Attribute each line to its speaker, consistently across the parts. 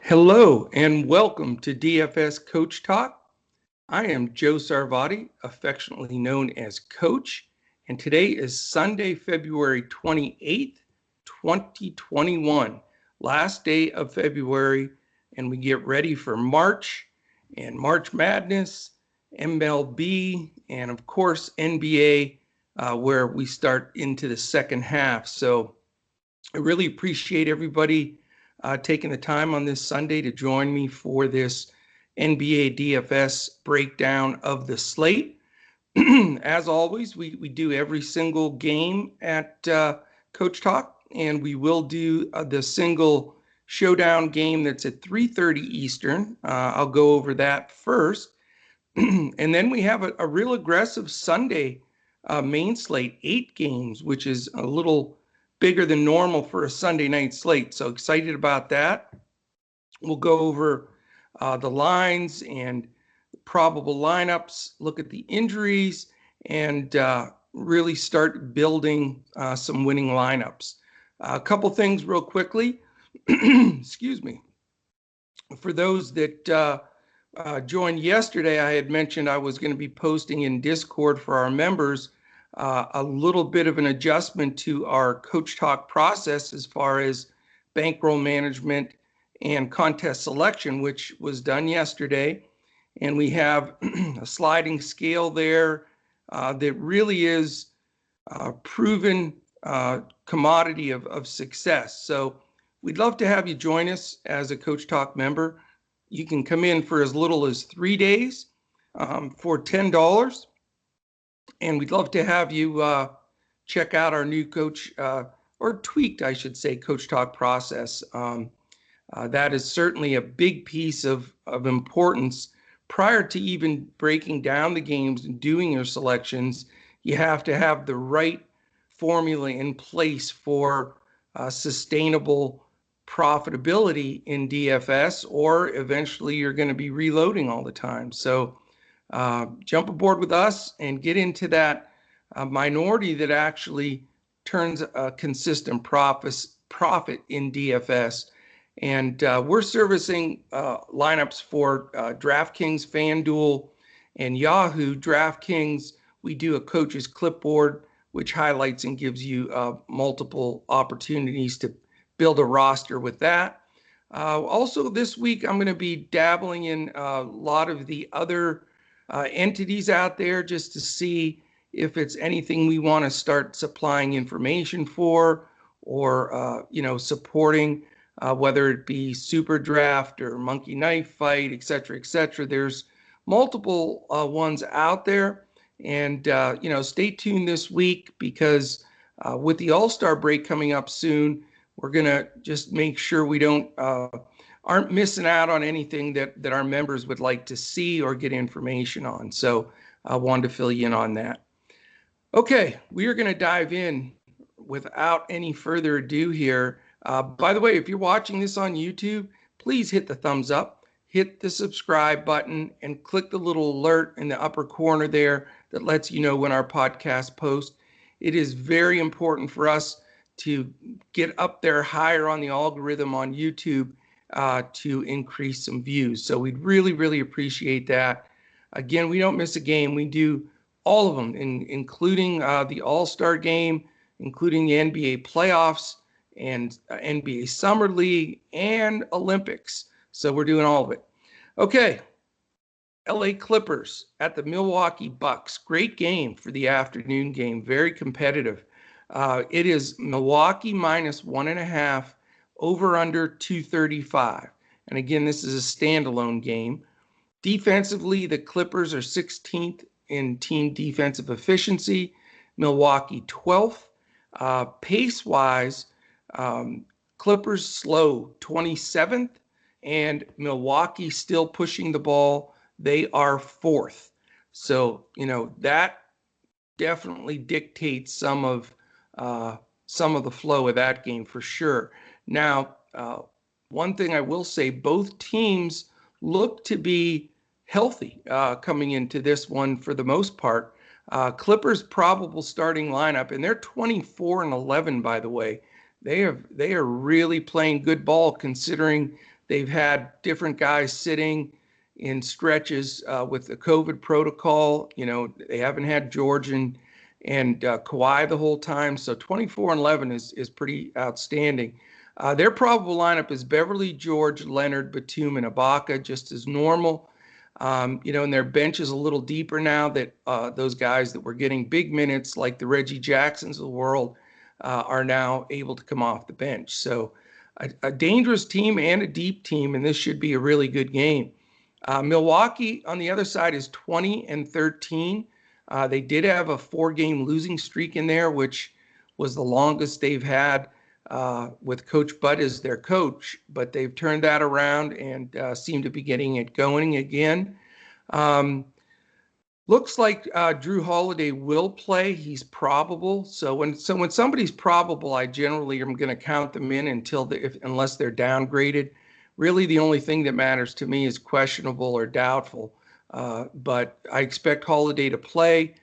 Speaker 1: Hello and welcome to DFS Coach Talk. I am Joe Sarvati, affectionately known as Coach, and today is Sunday, February 28th, 2021, last day of February, and we get ready for March and March Madness, MLB, and of course NBA, where we start into the second half. So I really appreciate everybody taking the time on this Sunday to join me for this NBA DFS breakdown of the slate. As always, we do every single game at Coach Talk, and we will do the single showdown game that's at 3:30 Eastern. I'll go over that first. And then we have a real aggressive Sunday main slate, 8 games, which is a little bigger than normal for a Sunday night slate. So excited about that. We'll go over the lines and probable lineups, look at the injuries, and really start building some winning lineups. A couple things real quickly. Excuse me. For those that joined yesterday, I had mentioned I was going to be posting in Discord for our members a little bit of an adjustment to our Coach Talk process as far as bankroll management and contest selection, which was done yesterday. And we have a sliding scale there that really is a proven commodity of success. So we'd love to have you join us as a Coach Talk member. You can come in for as little as 3 days for $10. And we'd love to have you check out our new coach, or tweaked, I should say, Coach Talk process. That is certainly a big piece of importance. Prior to even breaking down the games and doing your selections, you have to have the right formula in place for sustainable profitability in DFS, or eventually you're going to be reloading all the time. So jump aboard with us and get into that minority that actually turns a consistent profit in DFS. And we're servicing lineups for Draftkings Fanduel and Yahoo. Draftkings, we do a coach's clipboard, which highlights and gives you multiple opportunities to build a roster with that. Also, this week, I'm going to be dabbling in a lot of the other entities out there just to see if it's anything we want to start supplying information for, or supporting, whether it be Super Draft or Monkey Knife Fight, et cetera, et cetera. There's multiple ones out there, and stay tuned this week, because with the All-Star break coming up soon, we're gonna just make sure we aren't missing out on anything that our members would like to see or get information on. So I wanted to fill you in on that. Okay, we are going to dive in without any further ado here. By the way, if you're watching this on YouTube, please hit the thumbs up, hit the subscribe button, and click the little alert in the upper corner there that lets you know when our podcast posts. It is very important for us to get up there higher on the algorithm on YouTube to increase some views. So we'd really, really appreciate that. Again, we don't miss a game. We do all of them, including the All-Star game, including the NBA playoffs and NBA Summer League and Olympics. So we're doing all of it. Okay, LA Clippers at the Milwaukee Bucks. Great game for the afternoon game, very competitive. It is Milwaukee minus 1.5, over under 235. And again, this is a standalone game. Defensively, the Clippers are 16th in team defensive efficiency, Milwaukee 12th. Pace-wise, Clippers slow, 27th, and Milwaukee still pushing the ball. They are 4th. So, that definitely dictates some of the flow of that game for sure. Now, one thing I will say, both teams look to be healthy coming into this one for the most part. Clippers probable starting lineup, and they're 24-11, by the way. They are really playing good ball considering They've had different guys sitting in stretches with the COVID protocol. They haven't had George and Kawhi the whole time. So 24-11 is pretty outstanding. Their probable lineup is Beverly, George, Leonard, Batum, and Ibaka, just as normal. And their bench is a little deeper now that those guys that were getting big minutes, like the Reggie Jacksons of the world, are now able to come off the bench. So a dangerous team and a deep team, and this should be a really good game. Milwaukee, on the other side, is 20-13. They did have a 4-game losing streak in there, which was the longest they've had with Coach Bud as their coach, but they've turned that around and seem to be getting it going again. Looks like Jrue Holiday will play. He's probable. So when somebody's probable, I generally am going to count them in unless they're downgraded. Really, the only thing that matters to me is questionable or doubtful. But I expect Holiday to play.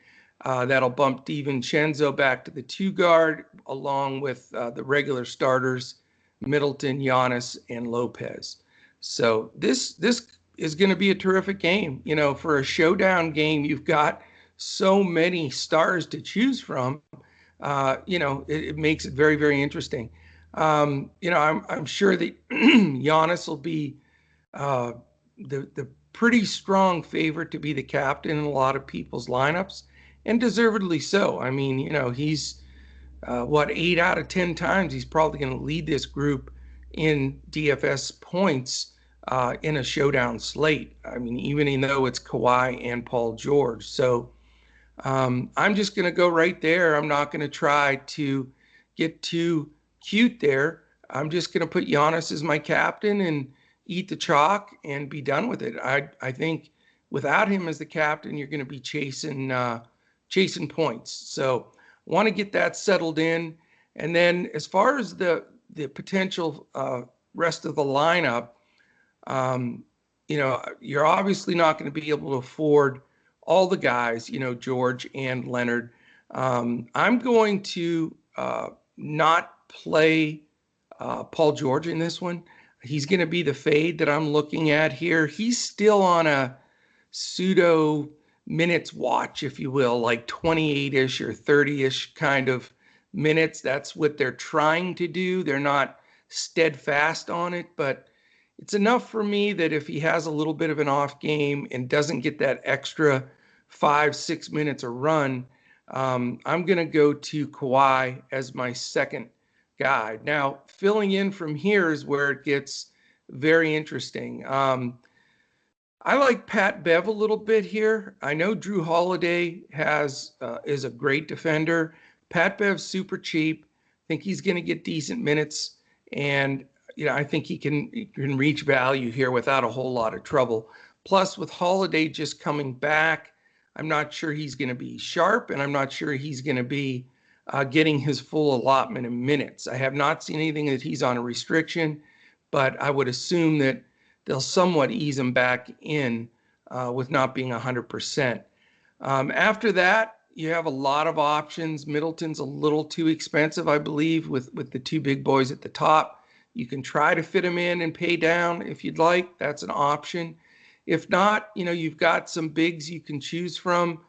Speaker 1: That'll bump DiVincenzo back to the 2 guard, along with the regular starters, Middleton, Giannis, and Lopez. So this is going to be a terrific game. For a showdown game, you've got so many stars to choose from. It makes it very, very interesting. I'm sure that Giannis will be the pretty strong favorite to be the captain in a lot of people's lineups, and deservedly so. I mean, he's 8 out of 10 times he's probably going to lead this group in DFS points in a showdown slate. I mean, even though it's Kawhi and Paul George. So I'm just going to go right there. I'm not going to try to get too cute there. I'm just going to put Giannis as my captain and eat the chalk and be done with it. I think without him as the captain, you're going to be chasing points. So I want to get that settled in. And then as far as the potential rest of the lineup, you're obviously not going to be able to afford all the guys, George and Leonard. I'm going to not play Paul George in this one. He's going to be the fade that I'm looking at here. He's still on a pseudo minutes watch, if you will, like 28-ish or 30-ish kind of minutes. That's what they're trying to do. They're not steadfast on it, but it's enough for me that if he has a little bit of an off game and doesn't get that extra 5-6 minutes a run, I'm going to go to Kawhi as my second guy. Now, filling in from here is where it gets very interesting. I like Pat Bev a little bit here. I know Jrue Holiday is a great defender. Pat Bev's super cheap. I think he's going to get decent minutes, and I think he can reach value here without a whole lot of trouble. Plus, with Holiday just coming back, I'm not sure he's going to be sharp, and I'm not sure he's going to be getting his full allotment of minutes. I have not seen anything that he's on a restriction, but I would assume that they'll somewhat ease him back in with not being 100%. After that, you have a lot of options. Middleton's a little too expensive, I believe, with the 2 big boys at the top. You can try to fit him in and pay down if you'd like. That's an option. If not, you've got some bigs you can choose from.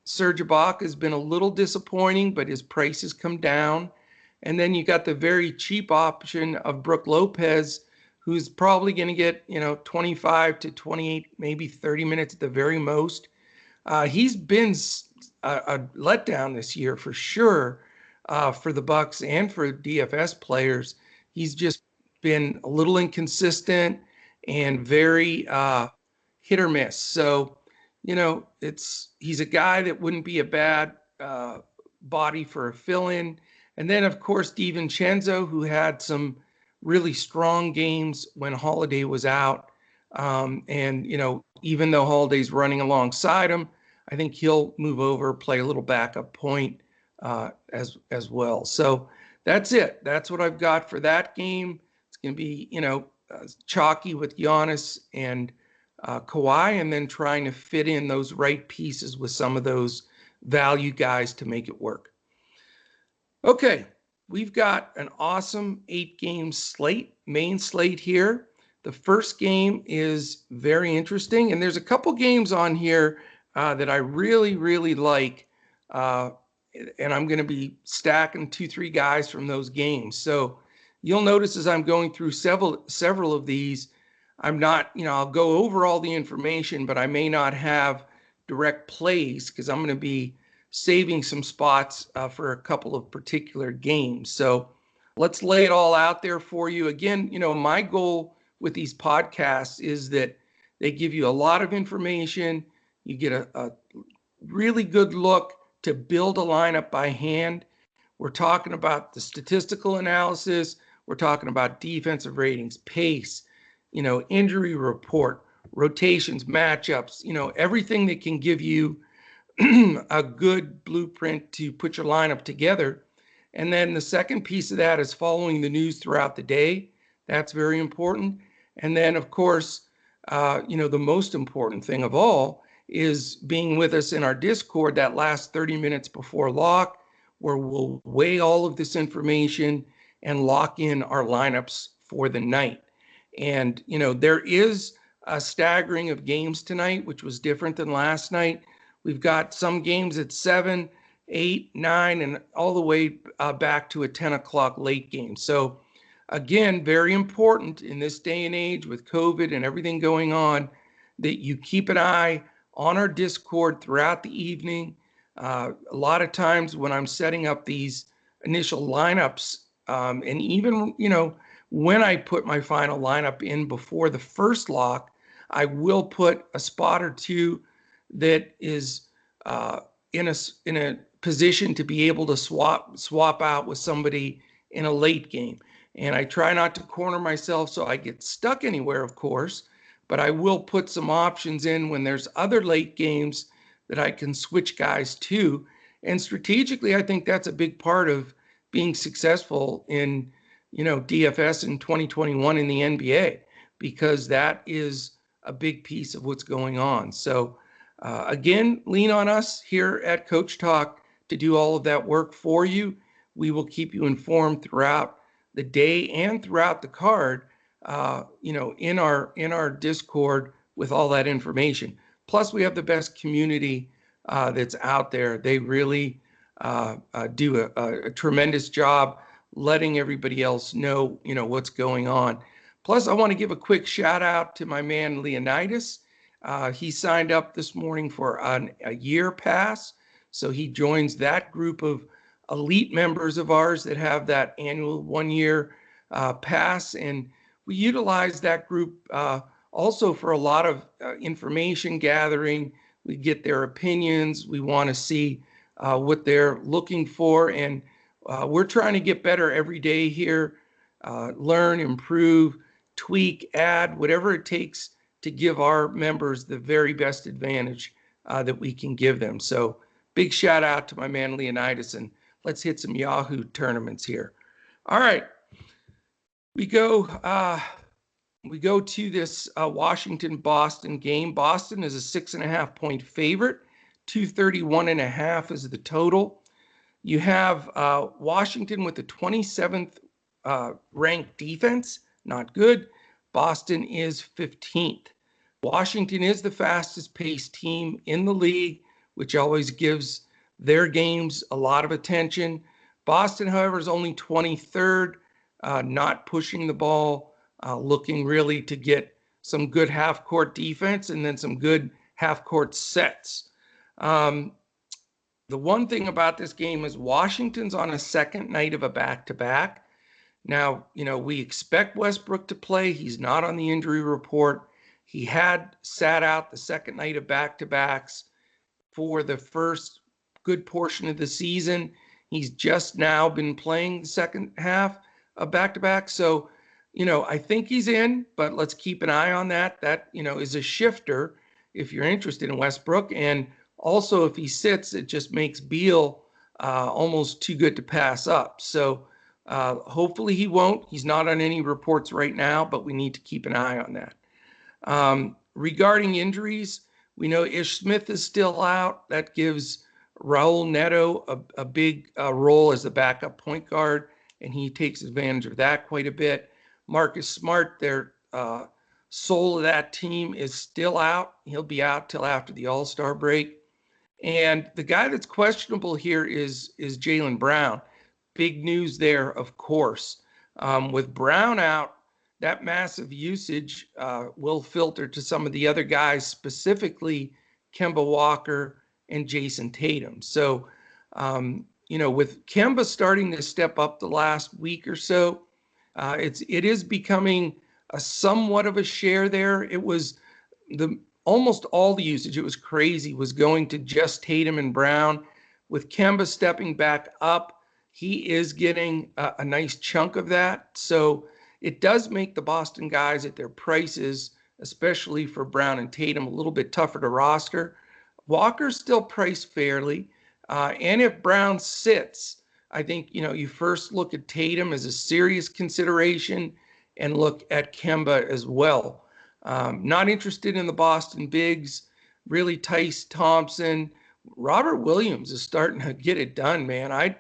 Speaker 1: Serge Ibaka has been a little disappointing, but his price has come down. And then you got the very cheap option of Brook Lopez, who's probably going to get, 25 to 28, maybe 30 minutes at the very most. He's been a letdown this year for sure for the Bucks and for DFS players. He's just been a little inconsistent and very hit or miss. So, he's a guy that wouldn't be a bad body for a fill-in. And then, of course, DiVincenzo, who had some really strong games when Holiday was out. Even though Holiday's running alongside him, I think he'll move over, play a little backup point as well. So that's it. That's what I've got for that game. It's going to be, chalky with Giannis and Kawhi, and then trying to fit in those right pieces with some of those value guys to make it work. Okay, we've got an awesome 8-game slate, main slate here. The first game is very interesting, and there's a couple games on here that I really, really like, and I'm going to be stacking 2-3 guys from those games. So you'll notice as I'm going through several of these, I'm not, I'll go over all the information, but I may not have direct plays because I'm going to be saving some spots for a couple of particular games. So let's lay it all out there for you. Again, my goal with these podcasts is that they give you a lot of information. You get a really good look to build a lineup by hand. We're talking about the statistical analysis. We're talking about defensive ratings, pace, injury report, rotations, matchups, everything that can give you a good blueprint to put your lineup together. And then the second piece of that is following the news throughout the day. That's very important. And then, of course, the most important thing of all is being with us in our Discord that last 30 minutes before lock, where we'll weigh all of this information and lock in our lineups for the night. And, there is a staggering of games tonight, which was different than last night. We've got some games at 7, 8, 9, and all the way back to a 10 o'clock late game. So again, very important in this day and age with COVID and everything going on that you keep an eye on our Discord throughout the evening. A lot of times when I'm setting up these initial lineups, and even, when I put my final lineup in before the first lock, I will put a spot or two that is in a position to be able to swap out with somebody in a late game. And I try not to corner myself so I get stuck anywhere, of course, but I will put some options in when there's other late games that I can switch guys to. And strategically, I think that's a big part of being successful in, DFS in 2021 in the NBA, because that is a big piece of what's going on. So again, lean on us here at Coach Talk to do all of that work for you. We will keep you informed throughout the day and throughout the card, in our Discord with all that information. Plus, we have the best community that's out there. They really do a tremendous job letting everybody else know, what's going on. Plus, I want to give a quick shout out to my man Leonidas. He signed up this morning for a year pass, so he joins that group of elite members of ours that have that annual 1-year pass, and we utilize that group also for a lot of information gathering. We get their opinions. We want to see what they're looking for, and we're trying to get better every day here, learn, improve, tweak, add, whatever it takes to give our members the very best advantage that we can give them. So big shout out to my man Leonidas, and let's hit some Yahoo tournaments here. All right, we go to this Washington-Boston game. Boston is a 6.5-point favorite. 231.5 is the total. You have Washington with the 27th ranked defense, not good. Boston is 15th. Washington is the fastest paced team in the league, which always gives their games a lot of attention. Boston, however, is only 23rd, not pushing the ball, looking really to get some good half-court defense and then some good half-court sets. The one thing about this game is Washington's on a second night of a back-to-back. Now, we expect Westbrook to play. He's not on the injury report. He had sat out the second night of back-to-backs for the first good portion of the season. He's just now been playing the second half of back-to-back. So, I think he's in, but let's keep an eye on that. That, is a shifter if you're interested in Westbrook. And also, if he sits, it just makes Beal almost too good to pass up. So hopefully he won't. He's not on any reports right now, but we need to keep an eye on that. Regarding injuries, we know Ish Smith is still out. That gives Raul Neto a big role as the backup point guard and he takes advantage of that quite a bit. Marcus Smart, their soul of that team, is still out. He'll be out till after the All-Star break. And the guy that's questionable here is Jaylen Brown. Big news there, of course. With Brown out, that massive usage will filter to some of the other guys, specifically Kemba Walker and Jason Tatum. So, with Kemba starting to step up the last week or so, it is becoming a somewhat of a share there. It was almost all the usage, it was crazy, was going to just Tatum and Brown. With Kemba stepping back up, he is getting a nice chunk of that. So it does make the Boston guys at their prices, especially for Brown and Tatum, a little bit tougher to roster. Walker's still priced fairly. And if Brown sits, I think, you first look at Tatum as a serious consideration and look at Kemba as well. Not interested in the Boston bigs, really Tice Thompson. Robert Williams is starting to get it done, man.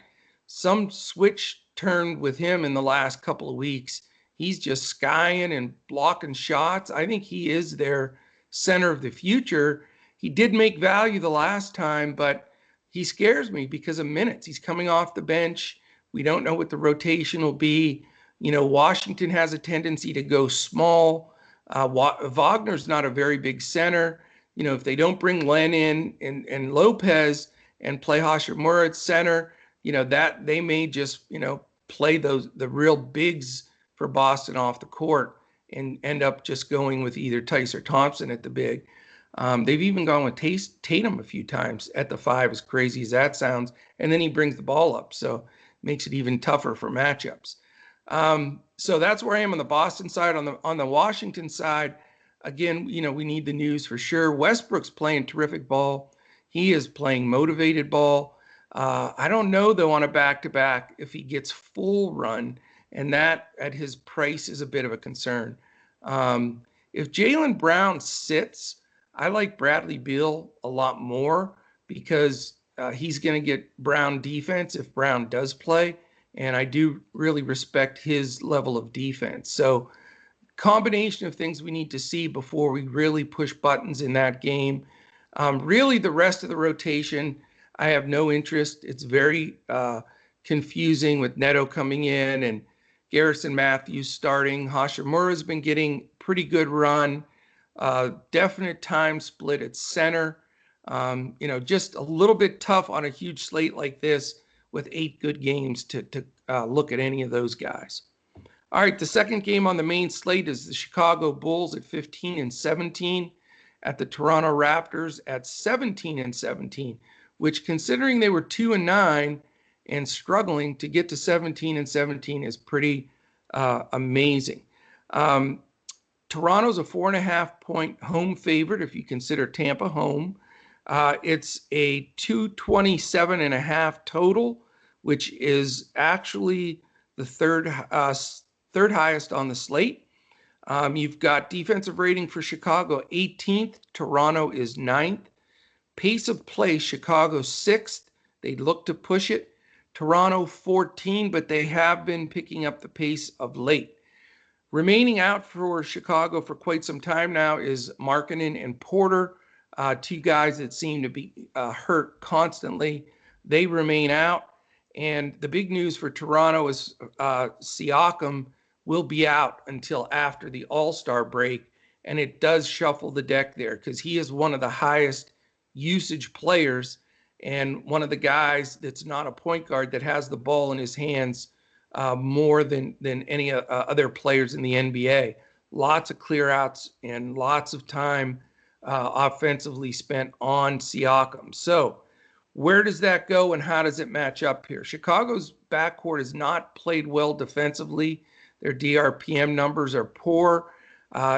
Speaker 1: Some switch turned with him in the last couple of weeks. He's just skying and blocking shots. I think he is their center of the future. He did make value the last time, but he scares me because of minutes. He's coming off the bench. We don't know what the rotation will be. Washington has a tendency to go small. Wagner's not a very big center. If they don't bring Len in and Lopez and play Hachimura at center, that they may just, play the real bigs for Boston off the court and end up just going with either Tice or Thompson at the big. They've even gone with Tatum a few times at the 5, as crazy as that sounds, and then he brings the ball up, so it makes it even tougher for matchups. So that's where I am on the Boston side. On the Washington side, again, we need the news for sure. Westbrook's playing terrific ball. He is playing motivated ball. I don't know, though, on a back-to-back if he gets full run, and that at his price is a bit of a concern. If Jaylen Brown sits, I like Bradley Beal a lot more because he's going to get Brown defense if Brown does play, and I do really respect his level of defense. So combination of things we need to see before we really push buttons in that game. Really, the rest of the rotation, I have no interest. It's very confusing with Neto coming in and Garrison Matthews starting. Hachimura's been getting pretty good run. Definite time split at center. Just a little bit tough on a huge slate like this with 8 good games to look at any of those guys. All right, the second game on the main slate is the Chicago Bulls at 15-17 at the Toronto Raptors at 17-17, which, considering they were 2-9 and struggling to get to 17-17, is pretty amazing. Toronto's a 4.5-point home favorite if you consider Tampa home. It's a 227.5 total, which is actually the third highest on the slate. You've got defensive rating for Chicago 18th. Toronto is 9th. Pace of play, Chicago 6th. They look to push it. Toronto 14, but they have been picking up the pace of late. Remaining out for Chicago for quite some time now is Markkanen and Porter, 2 guys that seem to be hurt constantly. They remain out. And the big news for Toronto is Siakam will be out until after the All-Star break. And it does shuffle the deck there because he is one of the highest usage players and one of the guys that's not a point guard that has the ball in his hands more than any other players in the NBA. Lots of clear outs and lots of time offensively spent on Siakam. So where does that go and how does it match up here? Chicago's backcourt has not played well defensively. Their DRPM numbers are poor.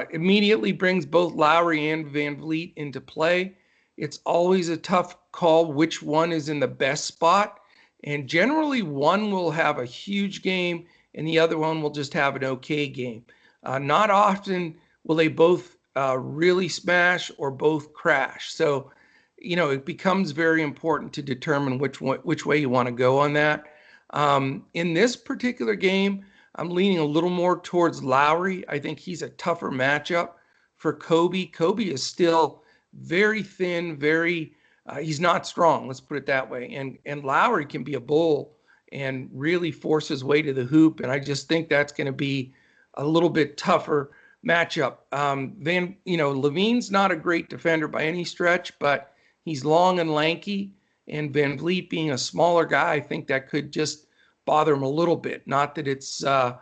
Speaker 1: Immediately brings both Lowry and Van Vliet into play. It's always a tough call which one is in the best spot. And generally one will have a huge game and the other one will just have an okay game. Not often will they both really smash or both crash. So, it becomes very important to determine which way you want to go on that. In this particular game, I'm leaning a little more towards Lowry. I think he's a tougher matchup for Kobe. Kobe is still very thin, he's not strong, let's put it that way. And Lowry can be a bull and really force his way to the hoop. And I just think that's going to be a little bit tougher matchup. Levine's not a great defender by any stretch, but he's long and lanky. And Van Vliet being a smaller guy, I think that could just bother him a little bit. Not that it's going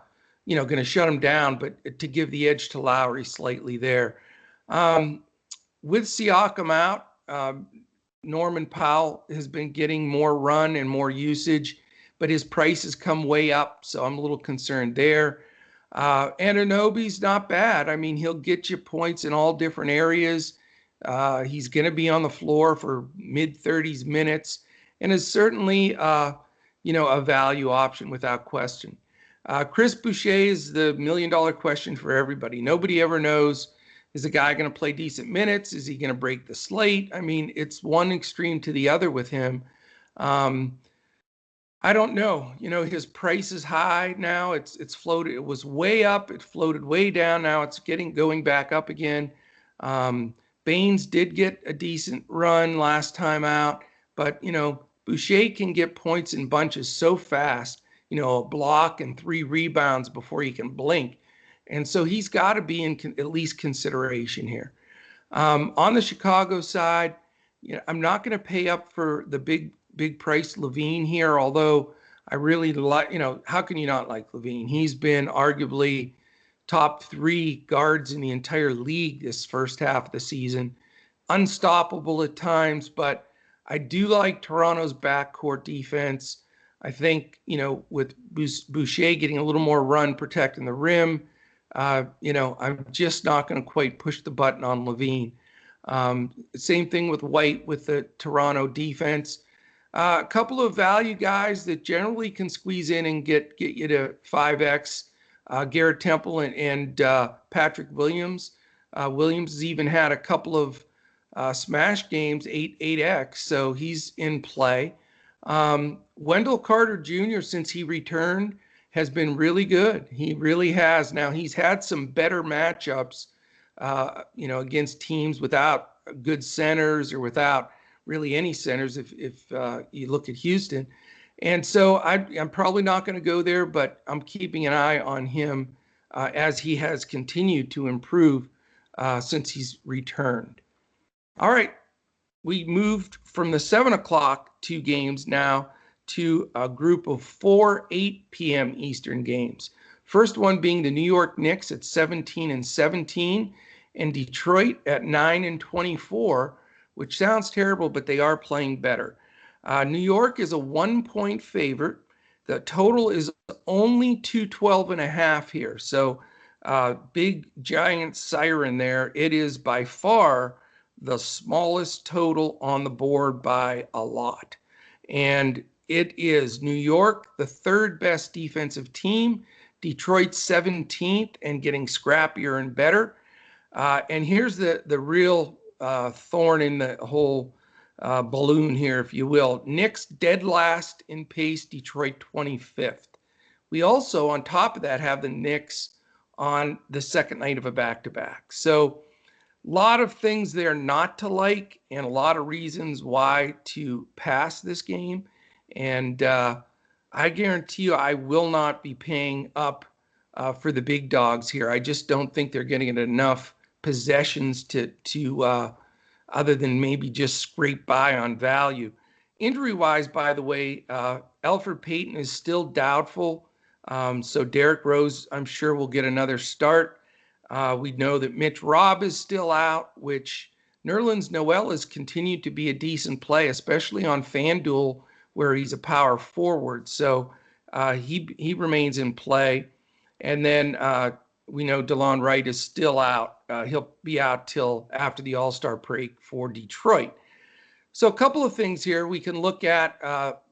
Speaker 1: to shut him down, but to give the edge to Lowry slightly there. With Siakam out, Norman Powell has been getting more run and more usage, but his price has come way up, so I'm a little concerned there. Anunoby's not bad. I mean, he'll get you points in all different areas. He's going to be on the floor for mid-30s minutes and is certainly, a value option without question. Chris Boucher is the million-dollar question for everybody. Nobody ever knows, is the guy going to play decent minutes? Is he going to break the slate? I mean, it's one extreme to the other with him. I don't know. His price is high now. It's floated. It was way up. It floated way down. Now it's going back up again. Baines did get a decent run last time out, but Boucher can get points in bunches so fast, a block and 3 rebounds before you can blink. And so he's got to be in at least consideration here. On the Chicago side, I'm not going to pay up for the big price Levine here, although I really like, how can you not like Levine? He's been arguably top 3 guards in the entire league this first half of the season. Unstoppable at times, but I do like Toronto's backcourt defense. I think, with Boucher getting a little more run protecting the rim, I'm just not going to quite push the button on Levine. Same thing with White with the Toronto defense. A couple of value guys that generally can squeeze in and get you to 5X. Garrett Temple and Patrick Williams. Williams has even had a couple of smash games, 8X, so he's in play. Wendell Carter Jr., since he returned, has been really good. He really has. Now, he's had some better matchups, against teams without good centers or without really any centers if you look at Houston. And so I'm probably not going to go there, but I'm keeping an eye on him as he has continued to improve since he's returned. All right, we moved from the 7 o'clock 2 games now to a group of 4 8 p.m. Eastern games. First one being the New York Knicks at 17-17 and Detroit at 9-24, which sounds terrible, but they are playing better. New York is a 1-point favorite. The total is only 212.5 here. So big giant siren there. It is by far the smallest total on the board by a lot. And it is New York, the 3rd best defensive team, Detroit 17th and getting scrappier and better. And here's the real thorn in the whole balloon here, if you will. Knicks dead last in pace, Detroit 25th. We also, on top of that, have the Knicks on the second night of a back-to-back. So a lot of things there not to like and a lot of reasons why to pass this game. And I guarantee you I will not be paying up for the big dogs here. I just don't think they're getting enough possessions to other than maybe just scrape by on value. Injury-wise, by the way, Elfrid Payton is still doubtful. So Derrick Rose, I'm sure, will get another start. We know that Mitch Robb is still out, which Nerlens Noel has continued to be a decent play, especially on FanDuel, where he's a power forward. So he remains in play. And then we know DeLon Wright is still out. He'll be out till after the All-Star break for Detroit. So a couple of things here. We can look at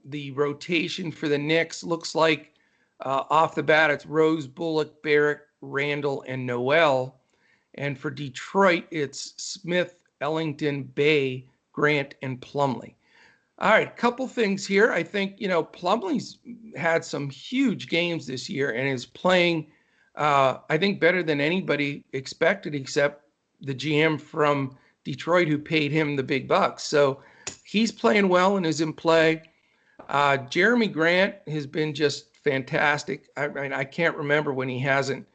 Speaker 1: the rotation for the Knicks. Looks like off the bat, it's Rose, Bullock, Barrett, Randall, and Noel. And for Detroit, it's Smith, Ellington, Bay, Grant, and Plumlee. All right, couple things here. I think, Plumlee's had some huge games this year and is playing, I think, better than anybody expected, except the GM from Detroit who paid him the big bucks. So he's playing well and is in play. Jeremy Grant has been just fantastic. I mean, I can't remember when he hasn't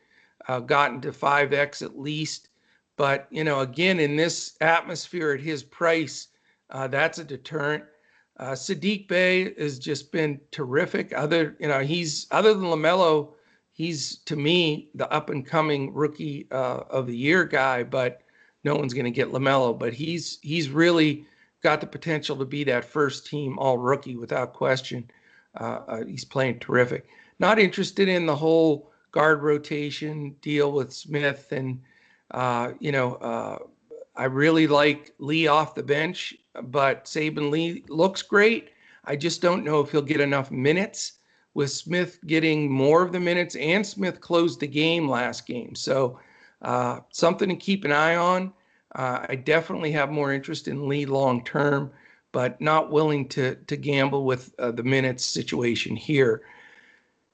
Speaker 1: gotten to 5X at least. But, again, in this atmosphere at his price, that's a deterrent. Sadiq Bey has just been terrific. He's other than LaMelo, he's to me the up and coming rookie of the year guy. But no one's going to get LaMelo. But he's really got the potential to be that first team all rookie without question. He's playing terrific. Not interested in the whole guard rotation deal with Smith, and I really like Lee off the bench, but Saban Lee looks great. I just don't know if he'll get enough minutes with Smith getting more of the minutes, and Smith closed the game last game. So something to keep an eye on. I definitely have more interest in Lee long term, but not willing to gamble with the minutes situation here.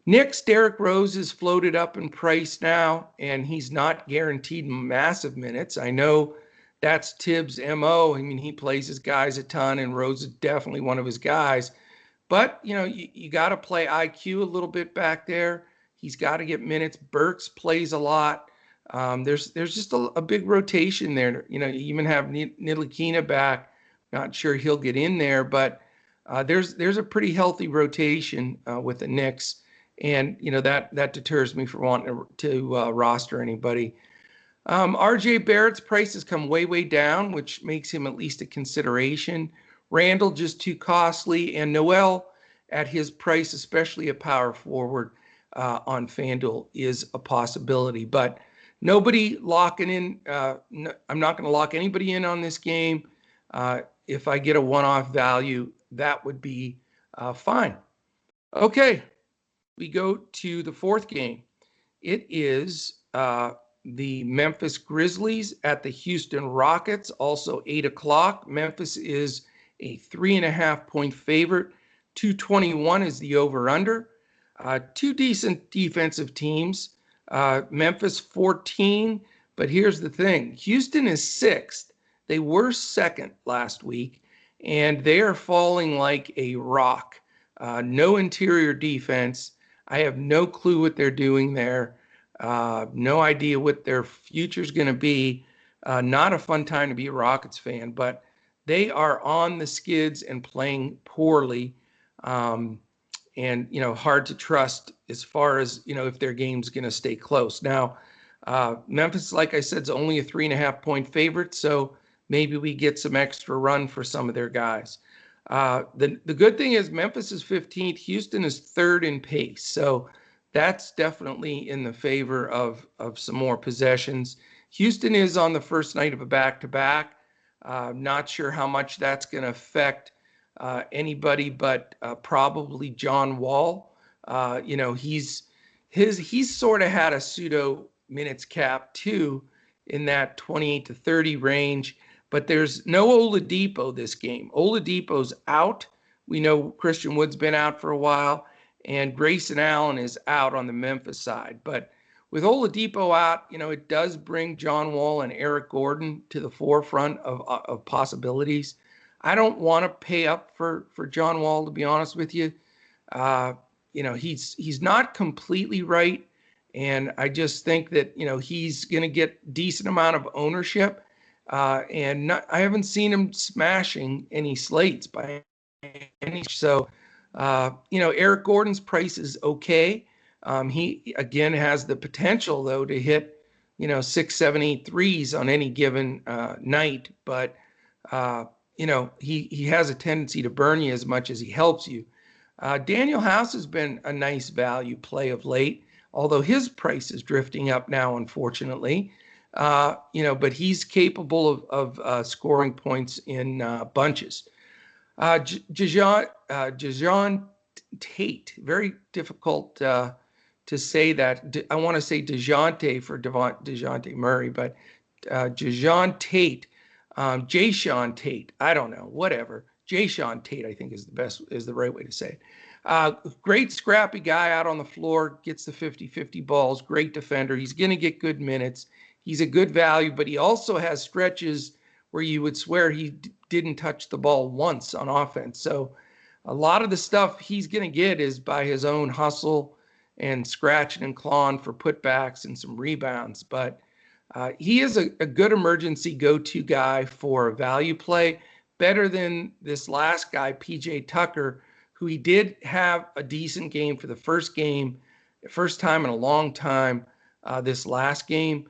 Speaker 1: Knicks, Derrick Rose is floated up in price now, and he's not guaranteed massive minutes. I know that's Tibbs' MO. I mean, he plays his guys a ton, and Rose is definitely one of his guys. But, you got to play IQ a little bit back there. He's got to get minutes. Burks plays a lot. There's just a big rotation there. You even have Ntilikina back. Not sure he'll get in there, but there's a pretty healthy rotation with the Knicks. And, that deters me from wanting to roster anybody. RJ Barrett's price has come way, way down, which makes him at least a consideration. Randall just too costly, and Noel at his price, especially a power forward on FanDuel, is a possibility. But nobody locking in. I'm not going to lock anybody in on this game. If I get a one-off value, that would be fine. Okay, we go to the fourth game. It is the Memphis Grizzlies at the Houston Rockets, also 8 o'clock. Memphis is a 3.5-point favorite. 221 is the over-under. Two decent defensive teams. Memphis 14, but here's the thing. Houston is 6th. They were 2nd last week, and they are falling like a rock. No interior defense. I have no clue what they're doing there. No idea what their future is going to be. Not a fun time to be a Rockets fan, but they are on the skids and playing poorly. And, hard to trust as far as, if their game's going to stay close. Now, Memphis, like I said, is only a 3.5-point favorite, so maybe we get some extra run for some of their guys. The good thing is Memphis is 15th. Houston is 3rd in pace. So that's definitely in the favor of some more possessions. Houston is on the first night of a back-to-back. Not sure how much that's going to affect anybody but probably John Wall. He's sort of had a pseudo minutes cap too in that 28 to 30 range. But there's no Oladipo this game. Oladipo's out. We know Christian Wood's been out for a while, and Grayson Allen is out on the Memphis side. But with Oladipo out, it does bring John Wall and Eric Gordon to the forefront of possibilities. I don't want to pay up for John Wall, to be honest with you. He's not completely right, and I just think that he's going to get decent amount of ownership. I haven't seen him smashing any slates by any. So, Eric Gordon's price is okay. He, again, has the potential, though, to hit, 6, 7, 8 threes on any given night. But, he has a tendency to burn you as much as he helps you. Daniel House has been a nice value play of late, although his price is drifting up now, unfortunately. But he's capable of scoring points in bunches. Jajon Tate, very difficult to say that. I want to say DeJounte for DeJounte Murray, but Jajon Tate, Jayshawn Tate, I don't know, whatever. Jayshawn Tate, I think is the right way to say it. Great scrappy guy out on the floor, gets the 50-50 balls, great defender. He's going to get good minutes. He's a good value, but he also has stretches where you would swear he didn't touch the ball once on offense. So a lot of the stuff he's going to get is by his own hustle and scratching and clawing for putbacks and some rebounds. But he is a good emergency go-to guy for a value play, better than this last guy, PJ Tucker, who he did have a decent game for the first time in a long time this last game.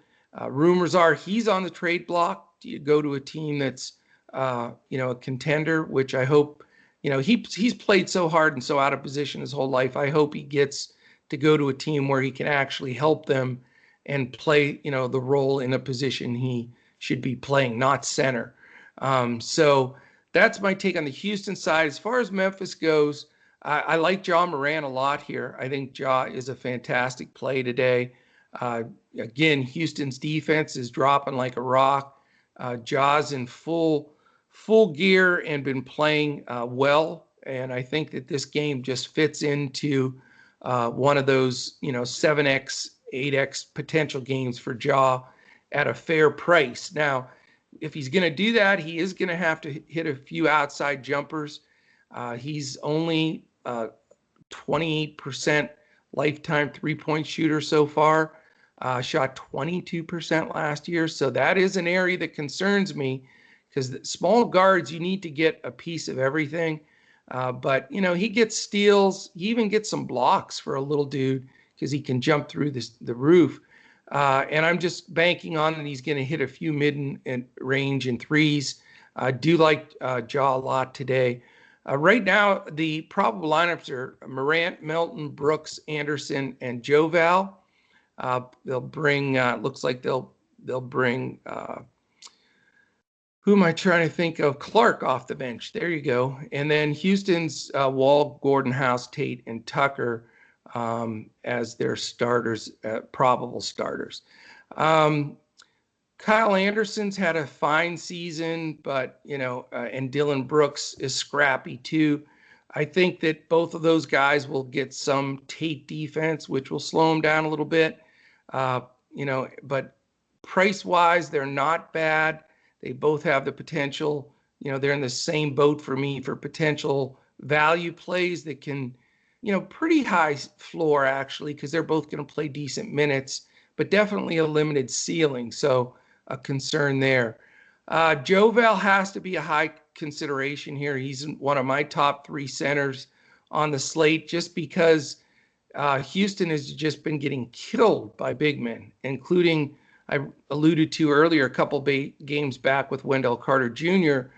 Speaker 1: Rumors are he's on the trade block. Do you go to a team that's, a contender, which I hope, he's played so hard and so out of position his whole life. I hope he gets to go to a team where he can actually help them and play, the role in a position he should be playing, not center. So that's my take on the Houston side. As far as Memphis goes, I like Ja Morant a lot here. I think Ja is a fantastic play today. Again, Houston's defense is dropping like a rock. Ja's in full gear and been playing well. And I think that this game just fits into one of those, 7X, 8X potential games for Ja at a fair price. Now, if he's going to do that, he is going to have to hit a few outside jumpers. He's only 28% lifetime three-point shooter so far. Shot 22% last year. So that is an area that concerns me because the small guards, you need to get a piece of everything. But, he gets steals. He even gets some blocks for a little dude because he can jump through the roof. And I'm just banking on that he's going to hit a few mid-range and threes. I do like Ja a lot today. Right now, the probable lineups are Morant, Melton, Brooks, Anderson, and Joval. They'll bring, looks like they'll bring, who am I trying to think of? Clark off the bench. There you go. And then Houston's Wall, Gordon, House, Tate, and Tucker as their starters, probable starters. Kyle Anderson's had a fine season, but, and Dylan Brooks is scrappy too. I think that both of those guys will get some Tate defense, which will slow them down a little bit. But price-wise, they're not bad. They both have the potential. They're in the same boat for me for potential value plays that can, pretty high floor actually, because they're both going to play decent minutes, but definitely a limited ceiling. So a concern there. Joval has to be a high consideration here. He's one of my top 3 centers on the slate just because Houston has just been getting killed by big men, including, I alluded to earlier, a couple games back with Wendell Carter Jr.,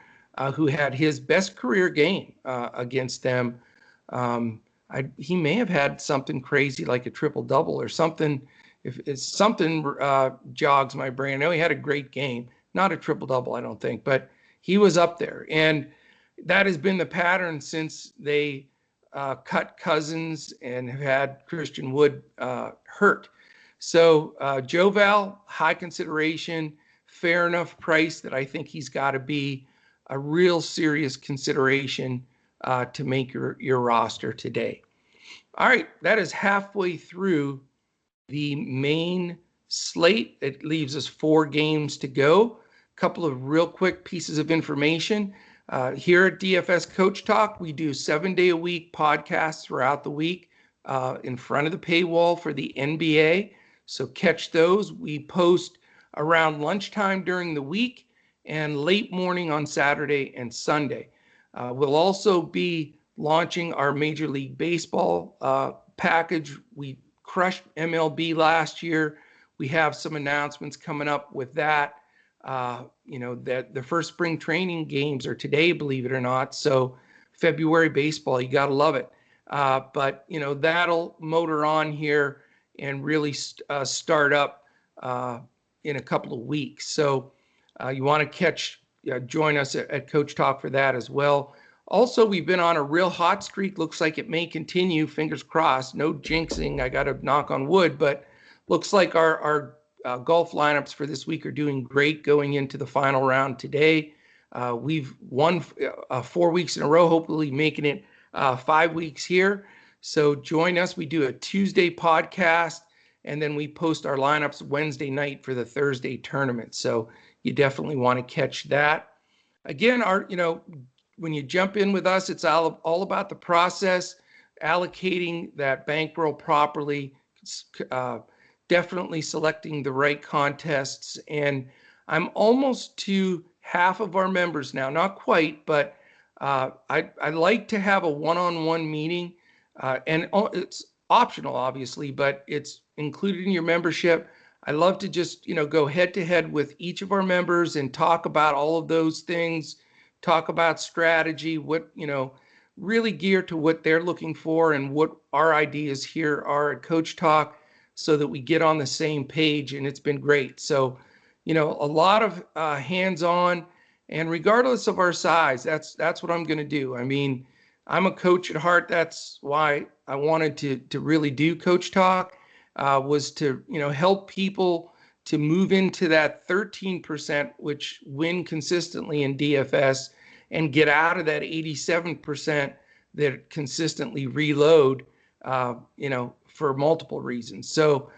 Speaker 1: who had his best career game against them. He may have had something crazy like a triple-double or something. If it's something jogs my brain. I know he had a great game, not a triple-double, I don't think, but he was up there. And that has been the pattern since they cut Cousins and have had Christian Wood hurt. So Joval, high consideration, fair enough price that I think he's got to be a real serious consideration to make your roster today. All right, that is halfway through the main slate. It leaves us 4 games to go. A couple of real quick pieces of information. Here at DFS Coach Talk, we do 7-day-a-week podcasts throughout the week in front of the paywall for the NBA. So catch those. We post around lunchtime during the week and late morning on Saturday and Sunday. We'll also be launching our Major League Baseball package. We crushed MLB last year. We have some announcements coming up with that. That the first spring training games are today, believe it or not. So February baseball, you got to love it. But that'll motor on here and really start up in a couple of weeks. So you want to join us at Coach Talk for that as well. Also, we've been on a real hot streak. Looks like it may continue. Fingers crossed. No jinxing. I got to knock on wood, but looks like our golf lineups for this week are doing great going into the final round today. We've won 4 weeks in a row, hopefully making it 5 weeks here. So join us. We do a Tuesday podcast, and then we post our lineups Wednesday night for the Thursday tournament. So you definitely want to catch that. Again, when you jump in with us, it's all about the process, allocating that bankroll properly, definitely selecting the right contests. And I'm almost to half of our members now, not quite, but I like to have a one-on-one meeting, and it's optional, obviously, but it's included in your membership. I love to just, go head to head with each of our members and talk about all of those things, talk about strategy, what, really geared to what they're looking for and what our ideas here are at Coach Talk, so that we get on the same page. And it's been great. So, a lot of hands-on, and regardless of our size, that's what I'm going to do. I mean, I'm a coach at heart. That's why I wanted to really do Coach Talk, was to, help people to move into that 13%, which win consistently in DFS, and get out of that 87% that consistently reload, for multiple reasons. So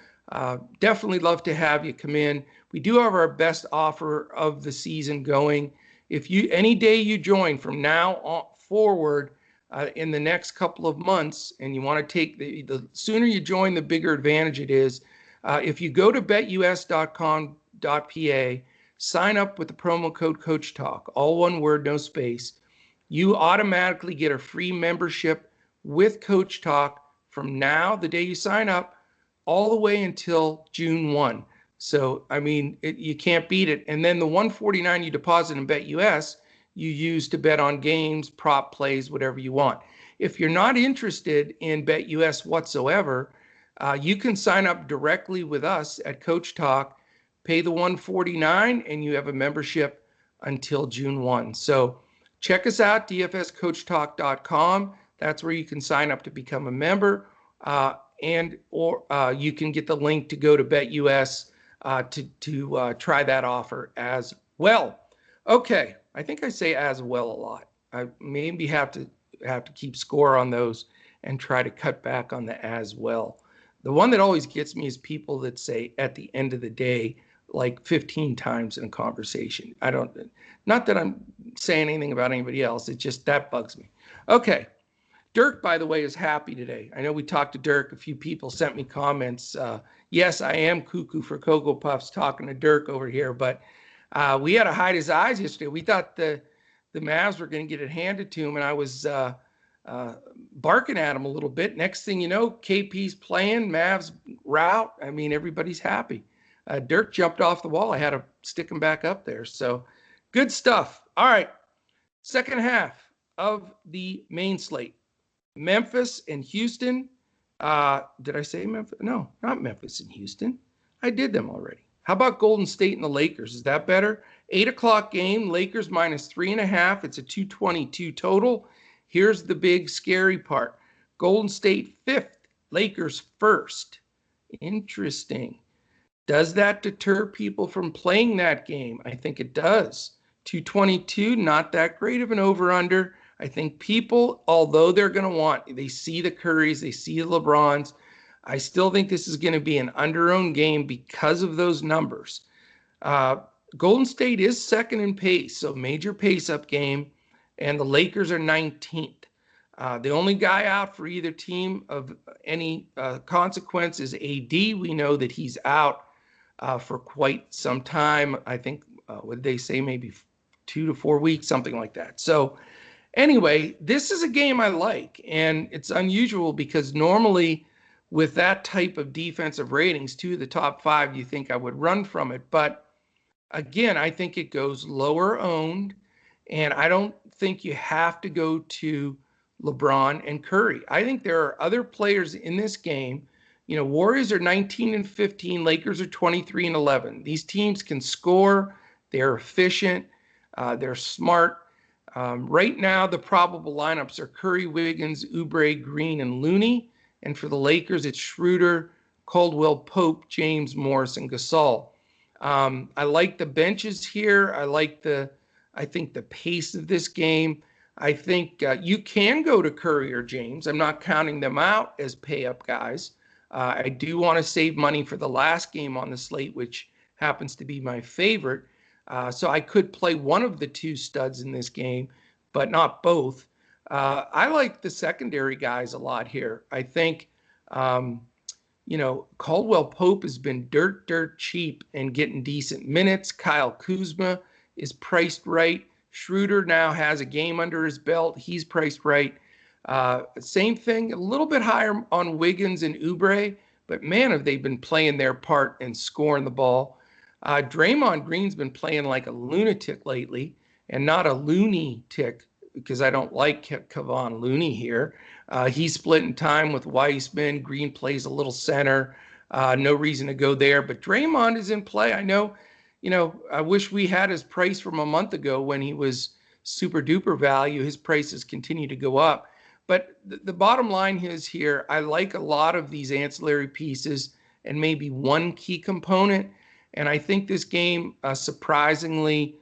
Speaker 1: definitely love to have you come in. We do have our best offer of the season going. If any day you join from now on forward, in the next couple of months, and you want to take the sooner you join, the bigger advantage it is. If you go to betus.com.pa, sign up with the promo code Coach Talk, all one word, no space, you automatically get a free membership with Coach Talk from now, the day you sign up, all the way until June 1. So, I mean, you can't beat it. And then the $149 you deposit in BetUS, you use to bet on games, prop plays, whatever you want. If you're not interested in BetUS whatsoever, you can sign up directly with us at Coach Talk, pay the $149, and you have a membership until June 1. So check us out, dfscoachtalk.com. That's where you can sign up to become a member, or you can get the link to go to BetUS to try that offer as well. Okay, I think I say as well a lot. I maybe have to keep score on those and try to cut back on the as well. The one that always gets me is people that say at the end of the day, like 15 times in a conversation. Not that I'm saying anything about anybody else. It just, that bugs me. Okay. Dirk, by the way, is happy today. I know we talked to Dirk. A few people sent me comments. Yes, I am cuckoo for Cocoa Puffs talking to Dirk over here, but we had to hide his eyes yesterday. We thought the Mavs were going to get it handed to him, and I was barking at him a little bit. Next thing you know, KP's playing, Mavs route. I mean, everybody's happy. Dirk jumped off the wall. I had to stick him back up there. So good stuff. All right, second half of the main slate. Memphis and Houston. Did I say Memphis? No, not Memphis and Houston. I did them already. How about Golden State and the Lakers? Is that better? 8 o'clock game, Lakers -3.5. It's a 222 total. Here's the big scary part. Golden State 5th, Lakers 1st. Interesting. Does that deter people from playing that game? I think it does. 222, not that great of an over-under. I think people, although they're going to they see the Currys, they see the LeBrons, I still think this is going to be an under-owned game because of those numbers. Golden State is second in pace, so major pace-up game, and the Lakers are 19th. The only guy out for either team of any consequence is AD. We know that he's out for quite some time. I think, what did they say, maybe 2 to 4 weeks, something like that. So anyway, this is a game I like, and it's unusual because normally with that type of defensive ratings, 2 of the top 5, you think I would run from it. But again, I think it goes lower owned, and I don't think you have to go to LeBron and Curry. I think there are other players in this game. Warriors are 19-15, Lakers are 23-11. These teams can score, they're efficient, they're smart. Right now, the probable lineups are Curry, Wiggins, Oubre, Green, and Looney. And for the Lakers, it's Schroeder, Caldwell Pope, James, Morris, and Gasol. I like the benches here. I like the I think the pace of this game, I think you can go to Curry or James. I'm not counting them out as pay-up guys. I do want to save money for the last game on the slate, which happens to be my favorite. So I could play one of the two studs in this game, but not both. I like the secondary guys a lot here. I think, Caldwell Pope has been dirt cheap and getting decent minutes. Kyle Kuzma is priced right. Schroeder now has a game under his belt. He's priced right. Same thing, a little bit higher on Wiggins and Oubre, but man, have they been playing their part and scoring the ball. Draymond Green's been playing like a lunatic lately, and not a loony tick, because I don't like Kevon Looney here. He's splitting time with Weissman. Green plays a little center. No reason to go there, but Draymond is in play. I know, I wish we had his price from a month ago when he was super duper value. His prices continue to go up. But the bottom line is here, I like a lot of these ancillary pieces and maybe one key component. And I think this game, surprisingly,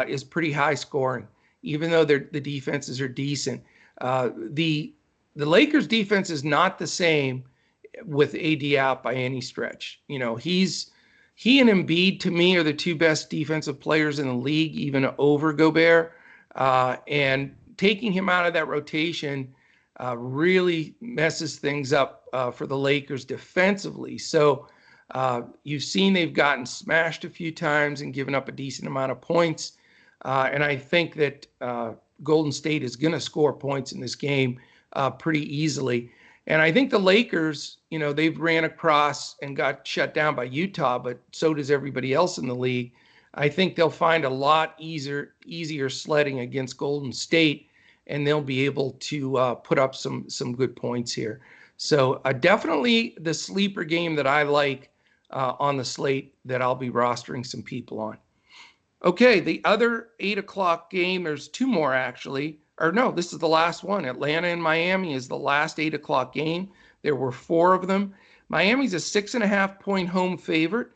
Speaker 1: is pretty high scoring, even though the defenses are decent. The Lakers defense is not the same with AD out by any stretch. He and Embiid, to me, are the two best defensive players in the league, even over Gobert. And taking him out of that rotation really messes things up for the Lakers defensively. So you've seen they've gotten smashed a few times and given up a decent amount of points. And I think that Golden State is going to score points in this game pretty easily. And I think the Lakers, they've ran across and got shut down by Utah, but so does everybody else in the league. I think they'll find a lot easier sledding against Golden State, and they'll be able to put up some good points here. So definitely the sleeper game that I like on the slate that I'll be rostering some people on. Okay, the other 8 o'clock game, there's two more actually. Or no, this is the last one. Atlanta and Miami is the last 8 o'clock game. There were 4 of them. Miami's a 6.5-point home favorite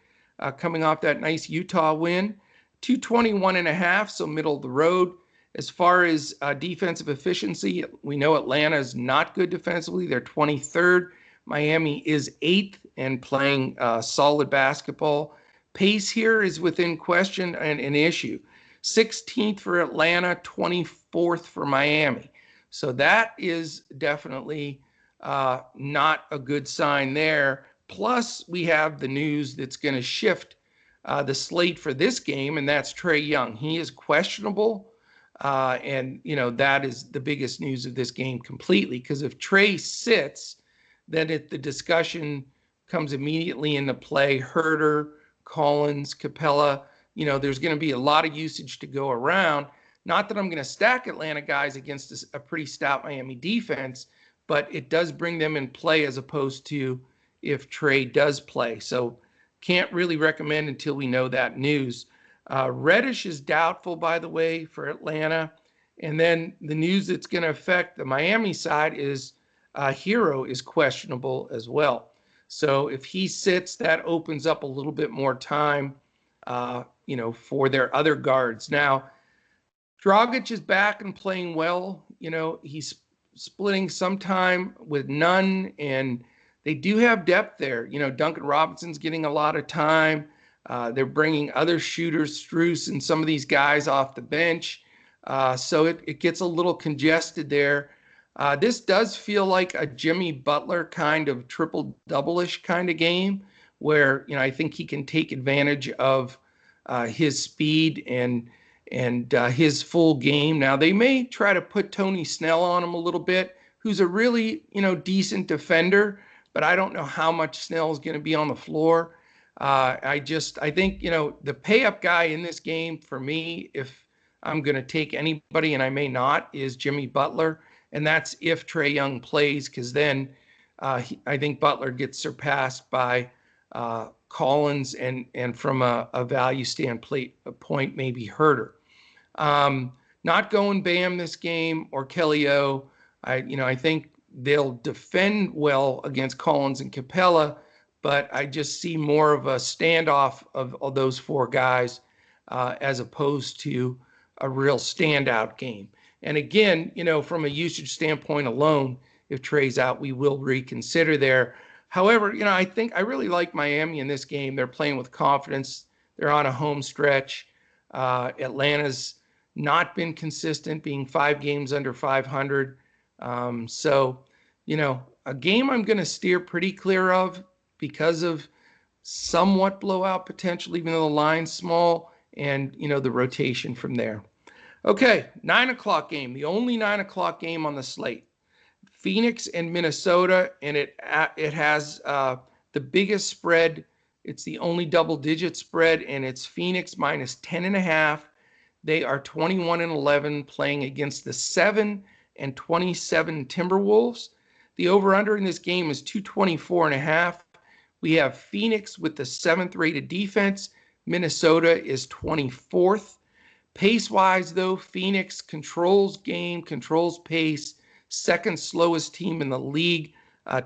Speaker 1: coming off that nice Utah win. 221.5, so middle of the road. As far as defensive efficiency, we know Atlanta is not good defensively. They're 23rd. Miami is 8th and playing solid basketball. Pace here is within question and an issue. 16th for Atlanta, 24th for Miami. So that is definitely not a good sign there. Plus, we have the news that's going to shift the slate for this game, and that's Trae Young. He is questionable, and that is the biggest news of this game completely, because if Trae sits, then the discussion comes immediately into play. Herter, Collins, Capella, there's going to be a lot of usage to go around. Not that I'm going to stack Atlanta guys against a pretty stout Miami defense, but it does bring them in play as opposed to if Trae does play. So can't really recommend until we know that news. Reddish is doubtful, by the way, for Atlanta. And then the news that's going to affect the Miami side is Hero is questionable as well. So if he sits, that opens up a little bit more time, for their other guards. Now, Dragic is back and playing well. He's splitting some time with Nunn, and they do have depth there. Duncan Robinson's getting a lot of time. They're bringing other shooters, Strus and some of these guys off the bench. So it gets a little congested there. This does feel like a Jimmy Butler kind of triple-double-ish kind of game where, I think he can take advantage of his speed and his full game. Now, they may try to put Tony Snell on him a little bit, who's a really, decent defender, but I don't know how much Snell is going to be on the floor. I think, the pay-up guy in this game for me, if I'm going to take anybody, and I may not, is Jimmy Butler. And that's if Trae Young plays, because then I think Butler gets surpassed by Collins and from a value standpoint, maybe Herter. Not going Bam this game or Kelly O. I think they'll defend well against Collins and Capella, but I just see more of a standoff of those 4 guys as opposed to a real standout game. And again, from a usage standpoint alone, if Trey's out, we will reconsider there. However, I think I really like Miami in this game. They're playing with confidence. They're on a home stretch. Atlanta's not been consistent, being 5 games under 500. So, a game I'm going to steer pretty clear of because of somewhat blowout potential, even though the line's small, and, the rotation from there. Okay, 9 o'clock game, the only 9 o'clock game on the slate. Phoenix and Minnesota, and it has the biggest spread. It's the only double-digit spread, and it's Phoenix minus 10.5. They are 21-11 playing against the 7-27 Timberwolves. The over-under in this game is 224.5. We have Phoenix with the 7th rated defense. Minnesota is 24th. Pace-wise, though, Phoenix controls game, controls pace, second slowest team in the league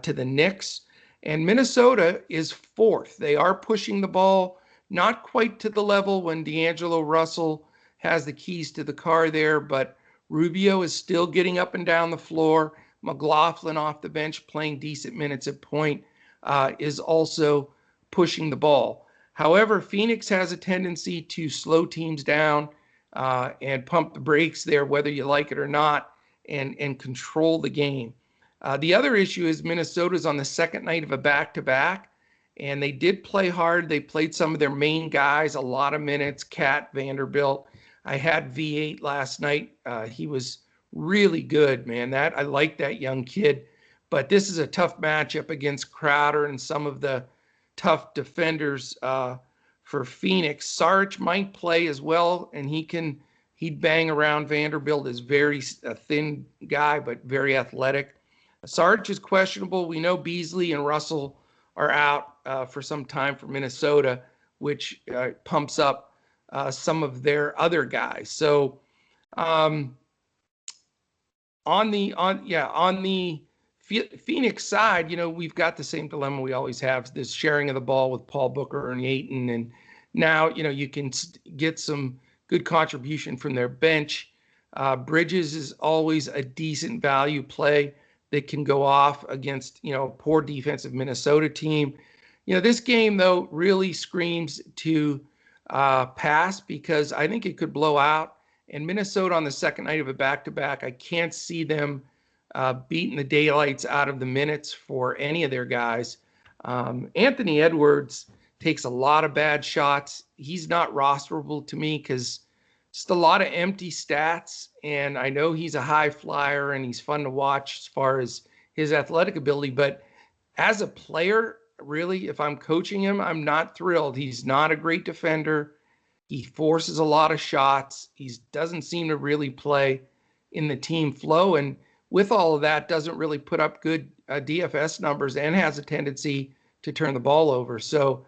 Speaker 1: to the Knicks. And Minnesota is 4th. They are pushing the ball, not quite to the level when D'Angelo Russell has the keys to the car there, but Rubio is still getting up and down the floor. McLaughlin off the bench playing decent minutes at point is also pushing the ball. However, Phoenix has a tendency to slow teams down and pump the brakes there, whether you like it or not, and control the game. The other issue is Minnesota's on the second night of a back-to-back, and they did play hard. They played some of their main guys, a lot of minutes, Cat, Vanderbilt. I had V8 last night. He was really good, man. I like that young kid. But this is a tough matchup against Crowder and some of the tough defenders for Phoenix. Sarge might play as well, and he'd bang around. Vanderbilt is a thin guy, but very athletic. Sarge is questionable. We know Beasley and Russell are out for some time for Minnesota, which pumps up some of their other guys. So on the Phoenix side, we've got the same dilemma we always have, this sharing of the ball with Paul Booker and Ayton. And now, you can get some good contribution from their bench. Bridges is always a decent value play that can go off against, poor defensive Minnesota team. This game, though, really screams to pass because I think it could blow out. And Minnesota on the second night of a back-to-back, I can't see them beating the daylights out of the minutes for any of their guys. Anthony Edwards takes a lot of bad shots. He's not rosterable to me because just a lot of empty stats. And I know he's a high flyer and he's fun to watch as far as his athletic ability. But as a player, really, if I'm coaching him, I'm not thrilled. He's not a great defender. He forces a lot of shots. He doesn't seem to really play in the team flow. And with all of that, doesn't really put up good DFS numbers and has a tendency to turn the ball over. So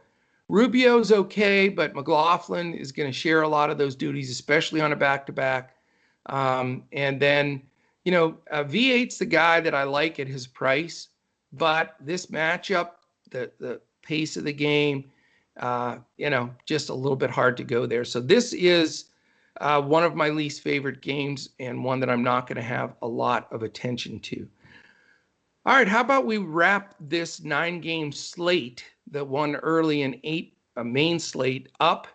Speaker 1: Rubio's okay, but McLaughlin is going to share a lot of those duties, especially on a back-to-back. And then, V8's the guy that I like at his price, but this matchup, the pace of the game, just a little bit hard to go there. So this is one of my least favorite games and one that I'm not going to have a lot of attention to. All right, how about we wrap this 9-game slate, the one early and 8 main slate, up?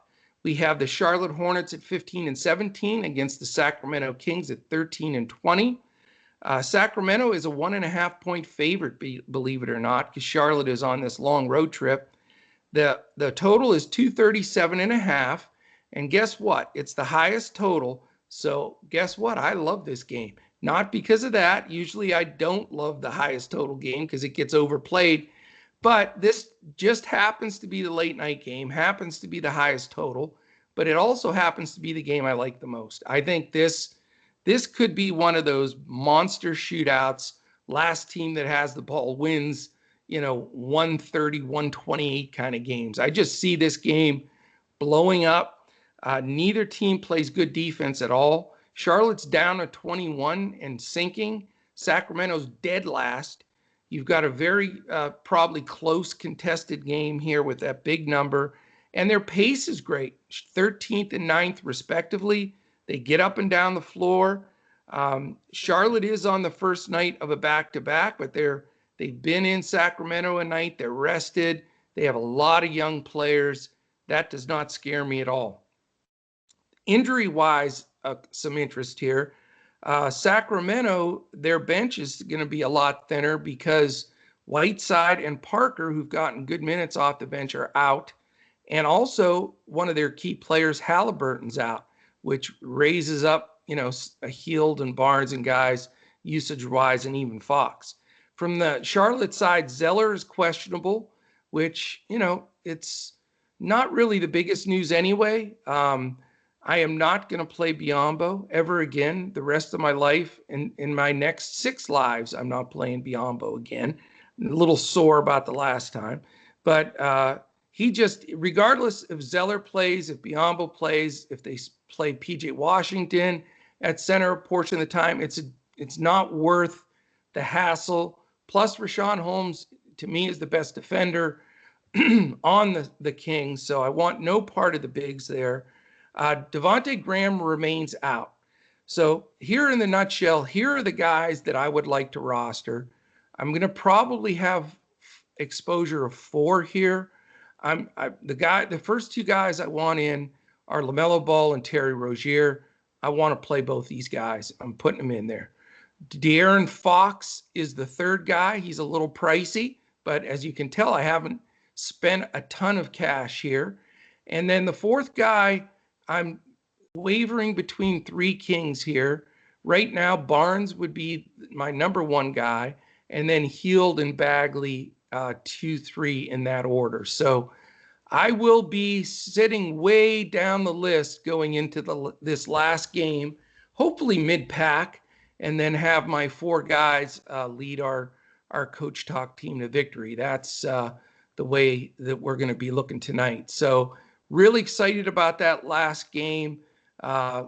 Speaker 1: We have the Charlotte Hornets at 15-17 against the Sacramento Kings at 13-20. Sacramento is a 1.5-point favorite, believe it or not, because Charlotte is on this long road trip. The total is 237.5. And guess what? It's the highest total. So guess what? I love this game. Not because of that. Usually I don't love the highest total game because it gets overplayed. But this just happens to be the late night game, happens to be the highest total. But it also happens to be the game I like the most. I think this could be one of those monster shootouts. Last team that has the ball wins, 130, 128 kind of games. I just see this game blowing up. Neither team plays good defense at all. Charlotte's down to 21 and sinking. Sacramento's dead last. You've got a very probably close contested game here with that big number. And their pace is great, 13th and 9th respectively. They get up and down the floor. Charlotte is on the first night of a back-to-back, but they've been in Sacramento a night. They're rested. They have a lot of young players. That does not scare me at all. Injury-wise, some interest here. Sacramento, their bench is going to be a lot thinner because Whiteside and Parker, who've gotten good minutes off the bench, are out. And also one of their key players, Halliburton's out, which raises up, a Hield and Barnes and guys usage-wise, and even Fox. From the Charlotte side, Zeller is questionable, which, it's not really the biggest news anyway. I am not going to play Biyombo ever again the rest of my life. In my next 6 lives, I'm not playing Biyombo again. I'm a little sore about the last time. But he just, regardless if Zeller plays, if Biyombo plays, if they play P.J. Washington at center a portion of the time, it's not worth the hassle. Plus, Rashawn Holmes, to me, is the best defender on the Kings. So I want no part of the bigs there. Devontae Graham remains out. So here in the nutshell, here are the guys that I would like to roster. I'm going to probably have exposure of 4 here. The first 2 guys I want in are LaMelo Ball and Terry Rozier. I want to play both these guys. I'm putting them in there. De'Aaron Fox is the 3rd guy. He's a little pricey, but as you can tell, I haven't spent a ton of cash here. And then the 4th guy, I'm wavering between 3 Kings here. Right now, Barnes would be my number 1 guy, and then Hield and Bagley 2, 3 in that order. So I will be sitting way down the list going into this last game, hopefully mid-pack, and then have my 4 guys lead our Coach Talk team to victory. That's the way that we're going to be looking tonight. So really excited about that last game. The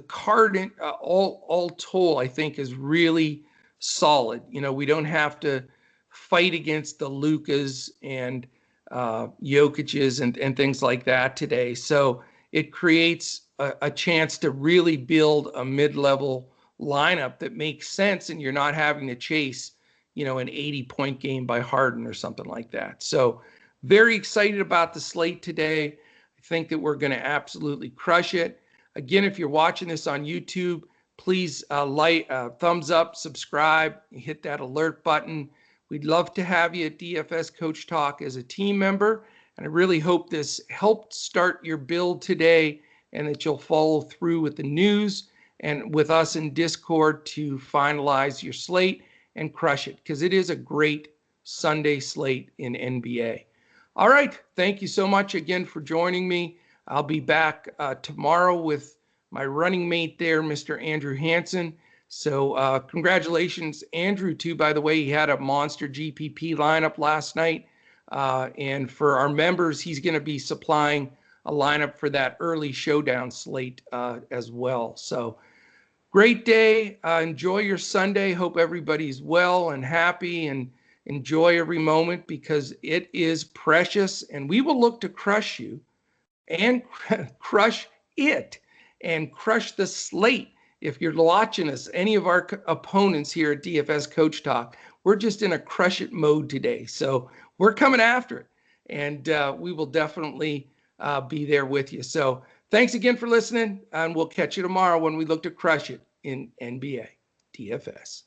Speaker 1: card, all told, I think is really solid. We don't have to fight against the Lukas and Jokic's and things like that today. So it creates a chance to really build a mid-level lineup that makes sense, and you're not having to chase, an 80-point game by Harden or something like that. So very excited about the slate today. I think that we're going to absolutely crush it. Again, if you're watching this on YouTube, please thumbs up, subscribe, hit that alert button. We'd love to have you at DFS Coach Talk as a team member. And I really hope this helped start your build today and that you'll follow through with the news and with us in Discord to finalize your slate and crush it, because it is a great Sunday slate in NBA. All right. Thank you so much again for joining me. I'll be back tomorrow with my running mate there, Mr. Andrew Hansen. So congratulations, Andrew, too. By the way, he had a monster GPP lineup last night. And for our members, he's going to be supplying a lineup for that early showdown slate as well. So great day. Enjoy your Sunday. Hope everybody's well and happy, and enjoy every moment, because it is precious, and we will look to crush you and crush it and crush the slate. If you're watching us, any of our opponents here at DFS Coach Talk, we're just in a crush it mode today. So we're coming after it, and we will definitely be there with you. So thanks again for listening, and we'll catch you tomorrow when we look to crush it in NBA DFS.